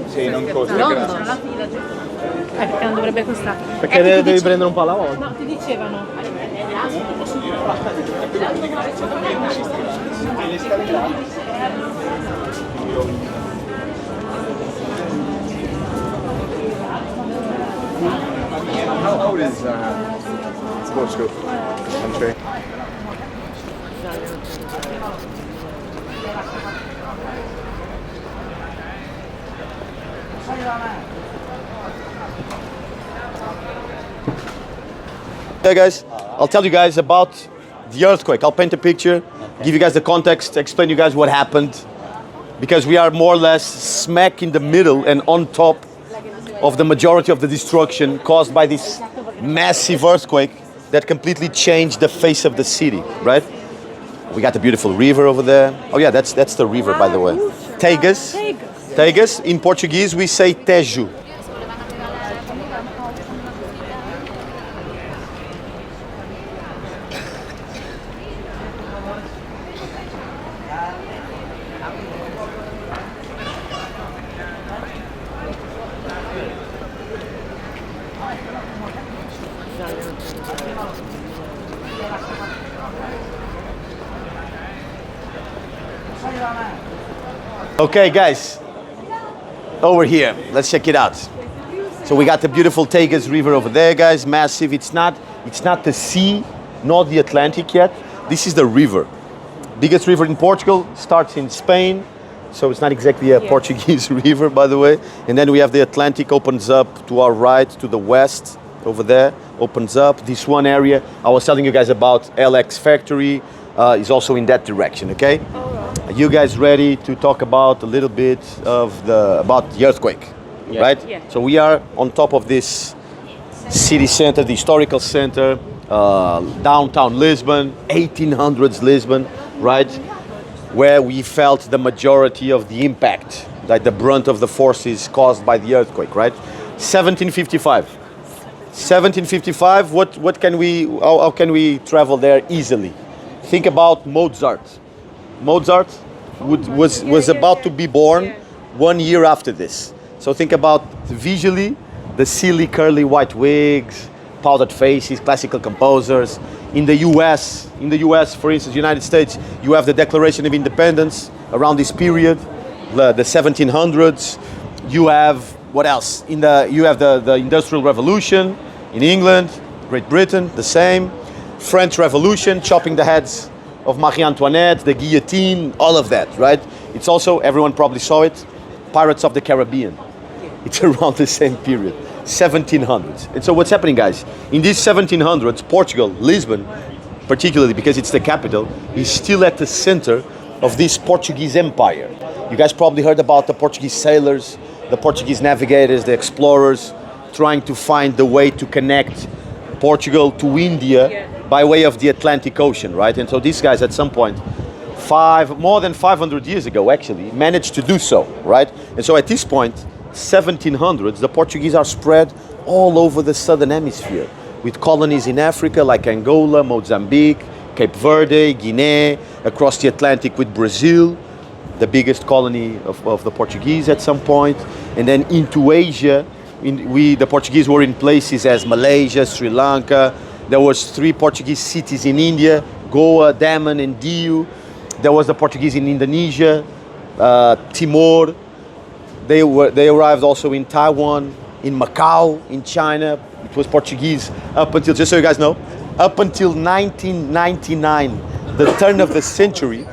Sì, non costa. Perché non dovrebbe costare? Perché devi prendere un po' alla volta. No, ti dicevano. How old is Portugal country? Yeah, guys, I'll tell you guys about the earthquake. I'll paint a picture, give you guys the context, explain you guys what happened, because we are more or less smack in the middle and on top of the majority of the destruction caused by this massive earthquake that completely changed the face of the city, right? We got the beautiful river over there. Oh yeah, that's the river, by the way. Tagus. Tagus. In Portuguese, we say Tejo. Okay, guys, over here, let's check it out. So we got the beautiful Tagus River over there, guys, massive. It's not the sea, not the Atlantic yet. This is the river. Biggest river in Portugal, starts in Spain. So it's not exactly a Portuguese river, by the way. And then we have the Atlantic opens up to our right, to the west, over there, opens up. This one area I was telling you guys about, LX Factory, is also in that direction, okay? Are you guys ready to talk about a little bit about the earthquake, right? Yeah. So we are on top of this city center, the historical center, downtown Lisbon, 1800s Lisbon, right? Where we felt the majority of the impact, like the brunt of the forces caused by the earthquake, right? 1755. 1755, how can we travel there easily? Think about Mozart. Mozart was about to be born 1 year after this. So think about visually the silly curly white wigs, powdered faces, classical composers. In the US, for instance, United States, you have the Declaration of Independence around this period, the 1700s. You have what else? You have the Industrial Revolution in England, Great Britain, the same. French Revolution, chopping the heads of Marie Antoinette, the guillotine, all of that, right? It's also, everyone probably saw it, Pirates of the Caribbean. It's around the same period, 1700s. And so what's happening, guys? In these 1700s, Portugal, Lisbon, particularly because it's the capital, is still at the center of this Portuguese empire. You guys probably heard about the Portuguese sailors, the Portuguese navigators, the explorers, trying to find the way to connect Portugal to India by way of the Atlantic Ocean, right? And so these guys at some point, more than 500 years ago actually, managed to do so, right? And so at this point, 1700s, the Portuguese are spread all over the southern hemisphere with colonies in Africa like Angola, Mozambique, Cape Verde, Guinea, across the Atlantic with Brazil, the biggest colony of the Portuguese at some point, and then into Asia. The Portuguese were in places as Malaysia, Sri Lanka. There was 3 Portuguese cities in India, Goa, Daman, and Diu. There was the Portuguese in Indonesia, Timor. They arrived also in Taiwan, in Macau, in China. It was Portuguese up until, just so you guys know, up until 1999, the turn of the century.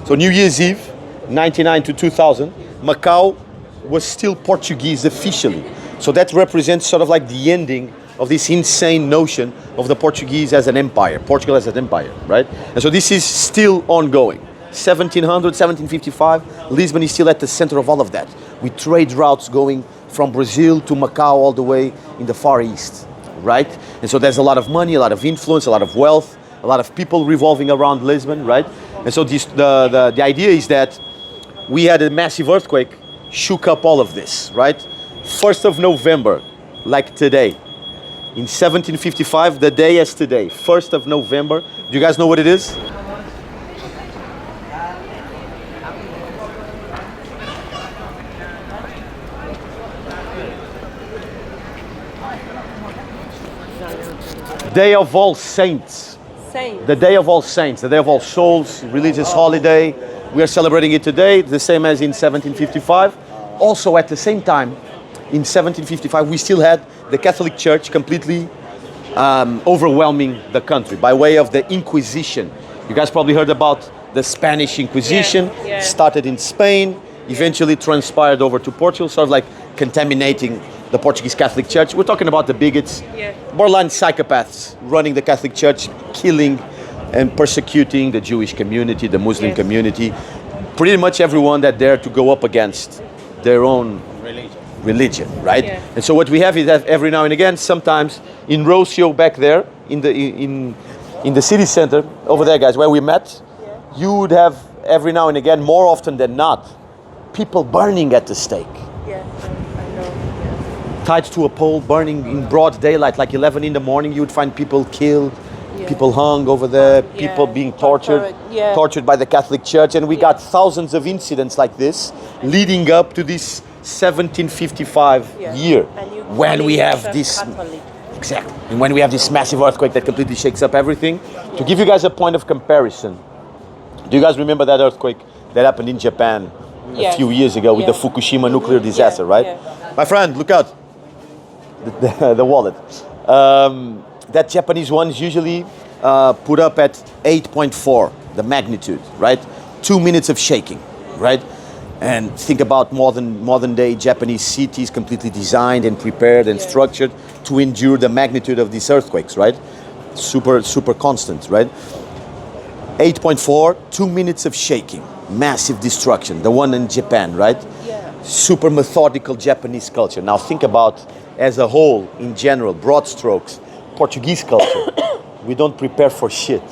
So New Year's Eve, 99 to 2000, Macau was still Portuguese officially. So that represents sort of like the ending of this insane notion of the Portuguese as an empire, Portugal as an empire, right? And so this is still ongoing. 1700, 1755, Lisbon is still at the center of all of that, with trade routes going from Brazil to Macau all the way in the Far East, right? And so there's a lot of money, a lot of influence, a lot of wealth, a lot of people revolving around Lisbon, right? And so the idea is that we had a massive earthquake, shook up all of this, right? 1st of November, like today. In 1755, the day as today, 1st of November. Do you guys know what it is? Day of All Saints. The Day of All Saints, the Day of All Souls, religious holiday. We are celebrating it today, the same as in 1755. Also at the same time, in 1755, we still had the Catholic Church completely overwhelming the country by way of the Inquisition. You guys probably heard about the Spanish Inquisition. Started in Spain, eventually transpired over to Portugal, sort of like contaminating the Portuguese Catholic Church. We're talking about the bigots, borderline psychopaths running the Catholic Church, killing and persecuting the Jewish community, the Muslim community, pretty much everyone that dared to go up against their own religion, right? And so what we have is that every now and again, sometimes in Rocio back there, in the city center, over there, guys, where we met, you would have every now and again, more often than not, people burning at the stake. Tied to a pole, burning in broad daylight, like 11 in the morning, you would find people killed, people hung over there, people being tortured by the Catholic Church. And we got thousands of incidents like this leading up to this 1755 year, when we have this, exactly, and when we have this massive earthquake that completely shakes up everything. To give you guys a point of comparison, do you guys remember that earthquake that happened in Japan a few years ago with the Fukushima nuclear disaster, right? My friend, look out. The wallet. That Japanese one is usually put up at 8.4, the magnitude, right? 2 minutes of shaking, right? And think about modern day Japanese cities completely designed and prepared and structured to endure the magnitude of these earthquakes, right? Super constant, right? 8.4, 2 minutes of shaking, massive destruction. The one in Japan, right? Super methodical Japanese culture. Now think about, as a whole, in general, broad strokes, Portuguese culture. We don't prepare for shit.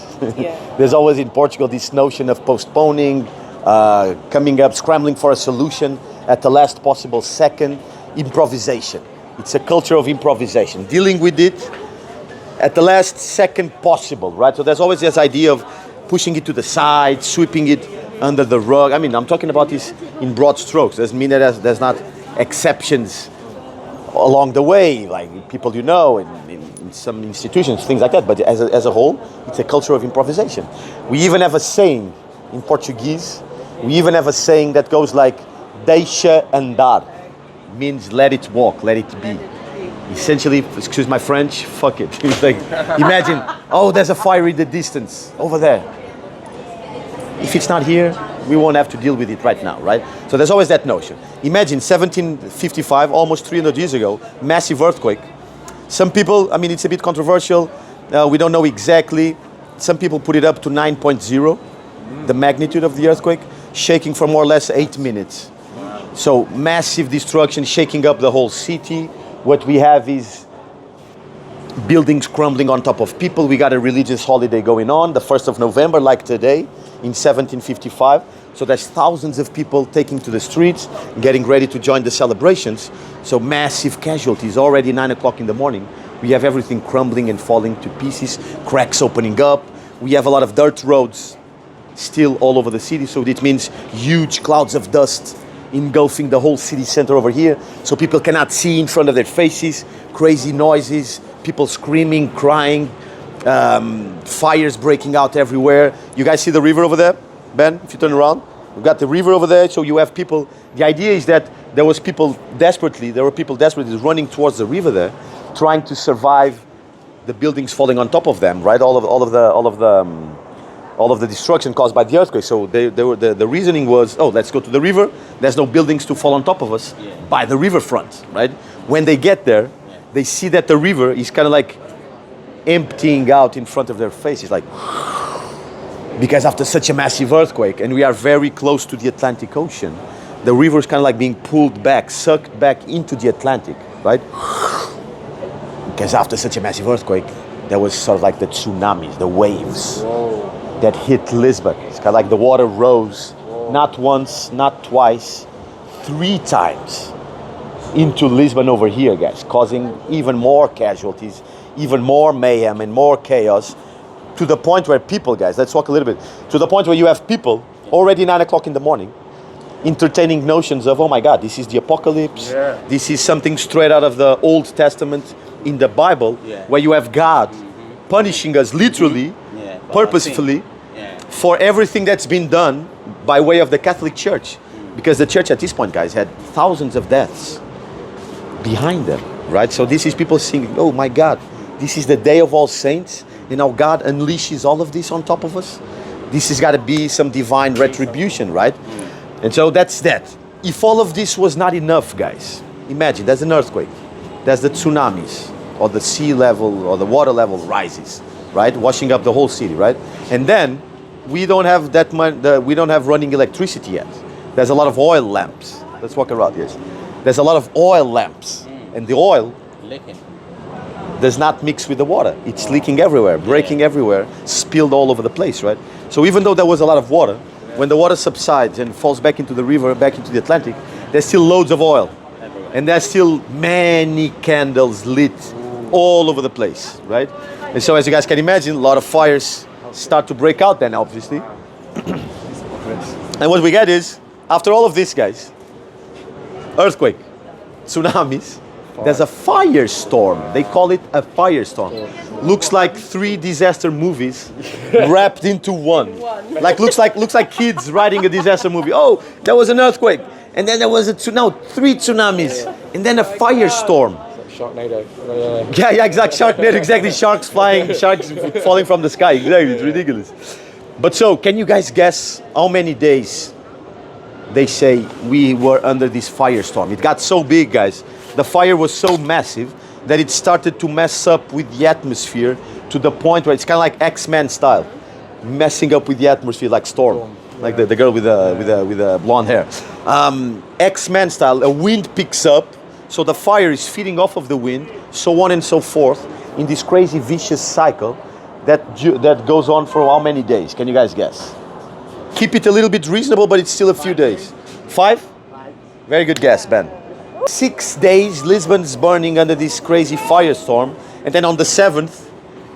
There's always in Portugal this notion of postponing, coming up, scrambling for a solution at the last possible second, improvisation. It's a culture of improvisation, dealing with it at the last second possible, right? So there's always this idea of pushing it to the side, sweeping it under the rug. I mean, I'm talking about this in broad strokes. Doesn't mean that there's not exceptions along the way, like people you know, in some institutions, things like that. But as a whole, it's a culture of improvisation. We even have a saying in Portuguese. We even have a saying that goes like, deixa andar, means let it walk, let it be. Essentially, excuse my French, fuck it. It's like, imagine, oh, there's a fire in the distance, over there. If it's not here, we won't have to deal with it right now, right? So there's always that notion. Imagine 1755, almost 300 years ago, massive earthquake. Some people, I mean, it's a bit controversial. We don't know exactly. Some people put it up to 9.0, the magnitude of the earthquake, shaking for more or less 8 minutes. So massive destruction, shaking up the whole city. What we have is buildings crumbling on top of people. We got a religious holiday going on, the 1st of November, like today, in 1755. So there's thousands of people taking to the streets, getting ready to join the celebrations. So massive casualties, already 9 o'clock in the morning. We have everything crumbling and falling to pieces, cracks opening up. We have a lot of dirt roads still all over the city. So it means huge clouds of dust engulfing the whole city center over here. So people cannot see in front of their faces, crazy noises, people screaming, crying, fires breaking out everywhere. You guys see the river over there? Ben, if you turn around, we've got the river over there. So you have people, the idea is that there were people desperately running towards the river there, trying to survive the buildings falling on top of them, right? All of the destruction caused by the earthquake. So the reasoning was, oh, let's go to the river. There's no buildings to fall on top of us by the riverfront, right? When they get there, they see that the river is kind of like emptying out in front of their faces, like, because after such a massive earthquake, and we are very close to the Atlantic Ocean, the river is kind of like being pulled back, sucked back into the Atlantic, right? Because after such a massive earthquake, there was sort of like the tsunamis, the waves that hit Lisbon. It's kind of like the water rose not once, not twice, 3 times into Lisbon over here, guys, causing even more casualties, even more mayhem and more chaos, to the point where people, guys, let's talk a little bit, to the point where you have people already 9 o'clock in the morning entertaining notions of, oh my God, this is the apocalypse, this is something straight out of the Old Testament in the Bible, where you have God punishing us literally, purposefully, for everything that's been done by way of the Catholic Church. Because the church at this point, guys, had thousands of deaths behind them, right? So this is people saying, oh my God, this is the day of all saints, and now God unleashes all of this on top of us. This has got to be some divine retribution, right? And so that's that. If all of this was not enough, guys, imagine there's an earthquake, there's the tsunamis, or the sea level or the water level rises, right, washing up the whole city, right? And then we don't have that much. We don't have running electricity yet. There's a lot of oil lamps. Let's walk around. Yes, there's a lot of oil lamps, and the oil Leaking. does not mix with the water. It's leaking everywhere, breaking everywhere, spilled all over the place, right? So even though there was a lot of water, when the water subsides and falls back into the river, back into the Atlantic, there's still loads of oil. And there's still many candles lit all over the place, right? And so as you guys can imagine, a lot of fires start to break out then, obviously. And what we get is, after all of this, guys, earthquake, tsunamis, there's a firestorm. They call it a firestorm. Looks like 3 disaster movies wrapped into one. Like looks like kids writing a disaster movie. Oh, there was an earthquake, and then there was 3 tsunamis, and then a firestorm. Sharknado. Yeah, exactly. Sharknado, exactly. Sharks falling from the sky. Exactly, it's ridiculous. But so, can you guys guess how many days they say we were under this firestorm? It got so big, guys. The fire was so massive that it started to mess up with the atmosphere to the point where it's kind of like X-Men style, messing up with the atmosphere like Storm, like the girl with the blonde hair. X-Men style, a wind picks up, so the fire is feeding off of the wind, so on and so forth, in this crazy vicious cycle that goes on for how many days? Can you guys guess? Keep it a little bit reasonable, but it's still a few days. 5? Very good guess, Ben. 6 days, Lisbon's burning under this crazy firestorm, and then on the 7th,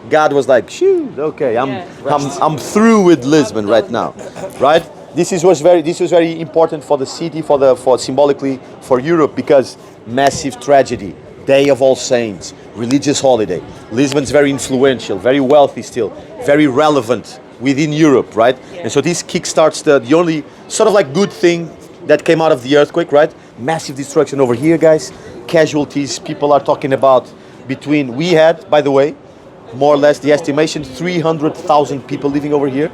God was like, "Shoot, okay, I'm through with Lisbon right now," right? This was very important for the city, for symbolically for Europe, because massive tragedy, Day of All Saints, religious holiday. Lisbon's very influential, very wealthy still, very relevant within Europe, right? And so this kickstarts the only sort of like good thing that came out of the earthquake, right? Massive destruction over here, guys. Casualties, people are talking about we had, by the way, more or less the estimation, 300,000 people living over here.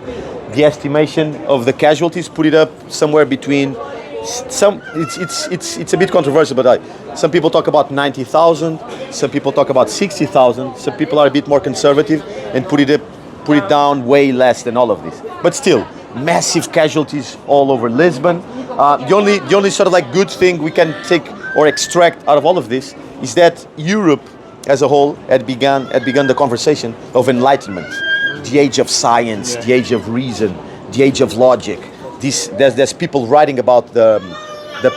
The estimation of the casualties put it up somewhere between it's a bit controversial, but some people talk about 90,000, some people talk about 60,000, some people are a bit more conservative and put it down way less than all of this. But still, massive casualties all over Lisbon. The only sort of like good thing we can take or extract out of all of this is that Europe as a whole had begun the conversation of enlightenment, the age of science, the age of reason, the age of logic. There's people writing about the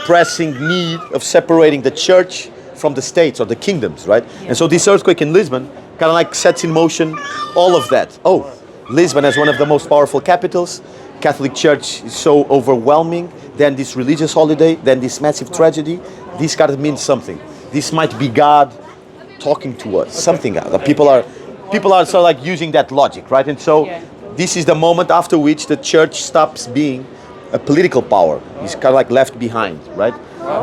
pressing need of separating the church from the states or the kingdoms, right? And so this earthquake in Lisbon kind of like sets in motion all of that. Oh, Lisbon as one of the most powerful capitals, Catholic Church is so overwhelming, then this religious holiday, then this massive tragedy. This gotta mean something. This might be God talking to us, something else. People are sort of like using that logic, right? And so this is the moment after which the church stops being a political power. It's kind of like left behind, right?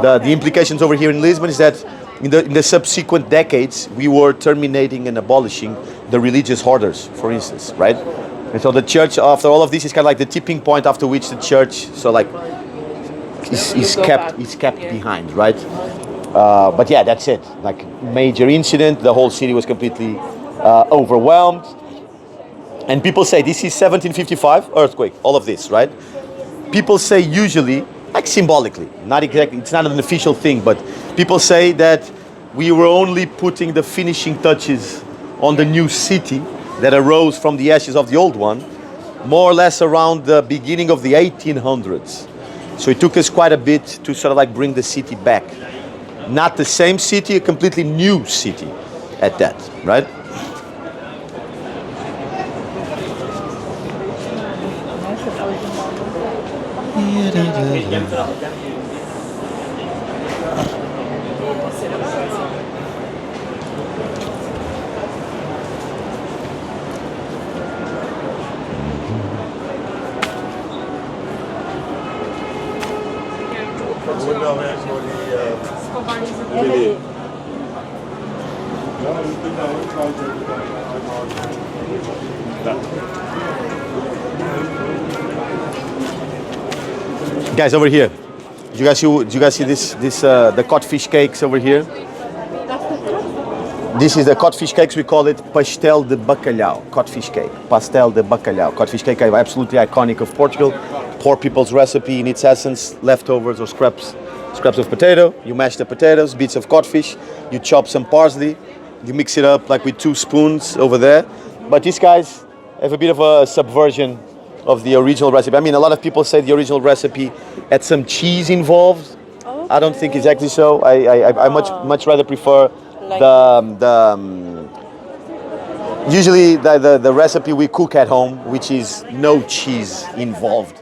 The implications over here in Lisbon is that in the subsequent decades, we were terminating and abolishing the religious orders, for instance, right? And so the church, after all of this, is kind of like the tipping point after which the church, so like, is kept behind, right? But yeah, that's it. Like major incident, the whole city was completely overwhelmed. And people say this is 1755 earthquake, all of this, right? People say usually, like symbolically, not exactly, it's not an official thing, but people say that we were only putting the finishing touches on the new city that arose from the ashes of the old one, more or less around the beginning of the 1800s. So it took us quite a bit to sort of like bring the city back. Not the same city, a completely new city at that, right? Guys, over here. Do you guys see this the codfish cakes over here? This is the codfish cakes. We call it pastel de bacalhau, codfish cake. Pastel de bacalhau, codfish cake, absolutely iconic of Portugal. Poor people's recipe in its essence, leftovers or scraps of potato. You mash the potatoes, bits of codfish. You chop some parsley. You mix it up like with 2 spoons over there. But these guys have a bit of a subversion of the original recipe. I mean, a lot of people say the original recipe had some cheese involved. Okay. I don't think exactly so. I much rather prefer usually the recipe we cook at home, which is no cheese involved.